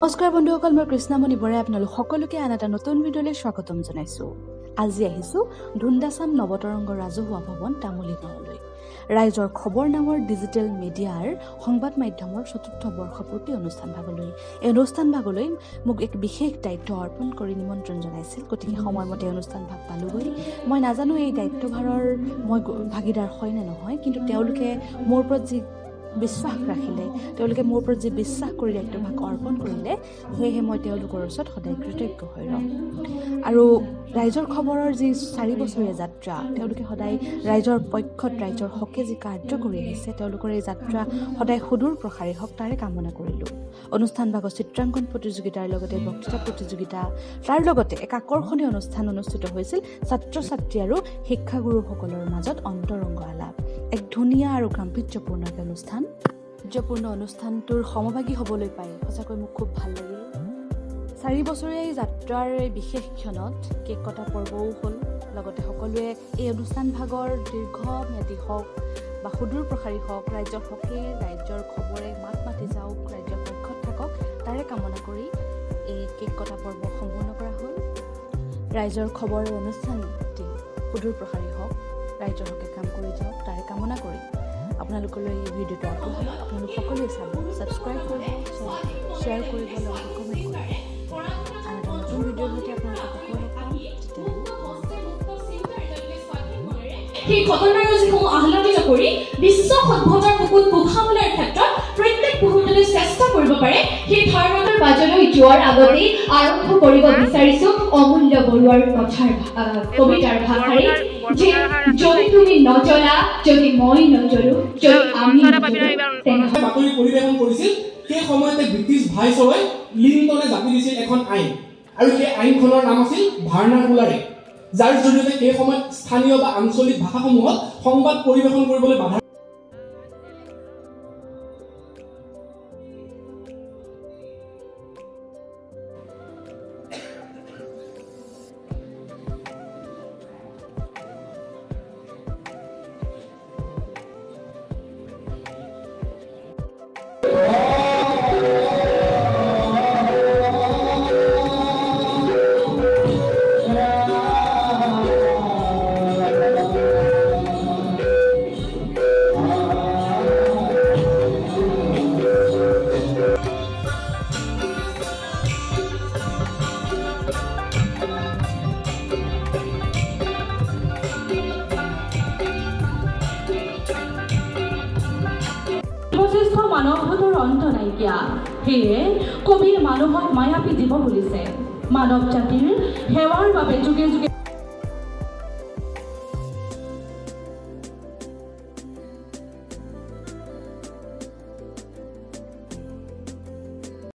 নমস্কাৰ বন্ধুসকল, মই কৃষ্ণমণি বৰাই আপোনালোক সকলোকে আন এটা নতুন ভিডিঅ'লৈ স্বাগতম জনাইছোঁ। আজি আহিছোঁ ধুন্দাচাম নৱতৰংগ ৰাজহুৱা ভৱন তামুলী গাঁৱলৈ। ৰাইজৰ খবৰ নামৰ ডিজিটেল মিডিয়াৰ সংবাদ মাধ্যমৰ ৪ৰ্থ বৰ্ষপূৰ্তি অনুষ্ঠান ভাগলৈ। এই অনুষ্ঠান ভাগলৈ মোক এক বিশেষ দায়িত্ব অৰ্পণ কৰি নিমন্ত্ৰণ জনাইছিল। গতিকে সময়মতে অনুষ্ঠান ভাগ পালোগৈ। মই নাজানো এই দায়িত্বভাৰৰ মই ভাগিদাৰ হয় নে নহয়, কিন্তু তেওঁলোকে মোৰ ওপৰত যি বিশ্বাস ৰাখিলে, তেওঁলোকে মোৰ ওপৰত যি বিশ্বাস কৰি দায়িত্বভাগ অৰ্পণ কৰিলে, সেয়েহে মই তেওঁলোকৰ ওচৰত সদায় কৃতজ্ঞ হৈ ৰ'ম। আৰু ৰাইজৰ খবৰৰ যি 4 বছৰীয়া যাত্ৰা, তেওঁলোকে সদায় ৰাইজৰ পক্ষত ৰাইজৰ হকে যি কাৰ্য কৰি আহিছে, তেওঁলোকৰ এই যাত্ৰা সদায় সুদূৰ প্ৰসাৰী হওক তাৰে কামনা কৰিলোঁ। অনুষ্ঠান ভাগত চিত্ৰাংকন প্ৰতিযোগিতাৰ লগতে বক্তৃতা প্ৰতিযোগিতা, তাৰ লগতে এক আকৰ্ষণীয় অনুষ্ঠান অনুষ্ঠিত হৈছিল ছাত্ৰ ছাত্ৰী আৰু শিক্ষাগুৰুসকলৰ মাজত অন্তৰংগ আলাপ। এক ধুনীয়া আৰু গাম্ভীৰ্যপূৰ্ণ অনুষ্ঠান। অনুষ্ঠানটোৰ সমভাগী হ'বলৈ পাই সঁচাকৈ মোক খুব ভাল লাগিল। 4 বছৰীয়া এই যাত্ৰাৰ বিশেষ ক্ষণত কেক কটা পৰ্বও হ'ল। লগতে সকলোৱে এই অনুষ্ঠান ভাগৰ দীৰ্ঘম্যাদী হওক বা সুদূৰ প্ৰসাৰী হওক, ৰাইজৰ হকে ৰাইজৰ খবৰে মাত মাতি যাওক, ৰাইজৰ পক্ষত থাকক তাৰে কামনা কৰি এই কেক কটা পৰ্ব সম্পূৰ্ণ কৰা হ'ল। ৰাইজৰ খবৰৰ অনুষ্ঠানটি সুদূৰ প্ৰসাৰী হওক, ৰাইজৰ হকে কাম কৰি যাওক তাৰে কামনা কৰি আপোনালোকলৈ এই ভিডিঅ'টো আগবঢ়ালোঁ। আপোনালোক সকলোৱে চাব, ছাবস্ক্ৰাইব কৰিব, শ্বেয়াৰ কৰিব, লগতে কমেণ্ট কৰিব। আৰু এটা নতুন ভিডিঅ'ৰ সৈতে আপোনালোকক আকৌ লগ পাম। সেই ঘটনাৰ যিসমূহ আহ্লাদিত কৰি বিশ্ব সভ্যতাৰ বুকুত পোখাবলৈ ক্ষেত্ৰত প্ৰত্যেক মুহূৰ্ততে চেষ্টা কৰিব পাৰে, সেই ধাৰণাৰ মাজলৈ যোৱাৰ আগতে আৰম্ভ কৰিব বিচাৰিছো অমূল্য বৰুৱাৰ কবিতাৰ ভাষাৰে, যে যদি তুমি নজ্বলা, যদি মই নজ্বলো, যদি আমি বাতৰি পৰিৱেশন কৰিছিল। সেই সময়তে ব্ৰিটিছ ভাইচৰয় লিংটনে জাপি দিছিল এখন আইন, আৰু সেই আইনখনৰ নাম আছিল ভাৰ্নাকুলাৰে, যাৰ জৰিয়তে সেই সময়ত স্থানীয় বা আঞ্চলিক ভাষাসমূহত সংবাদ পৰিৱেশন কৰিবলৈ বাধা মানৱতাৰ অন্ত নাইকিয়া। সেয়ে কবিয়ে মানুহক মায়াবী দিব খুলিছে। মানৱ জাতিৰ সেৱাৰ বাবে যুগে যুগে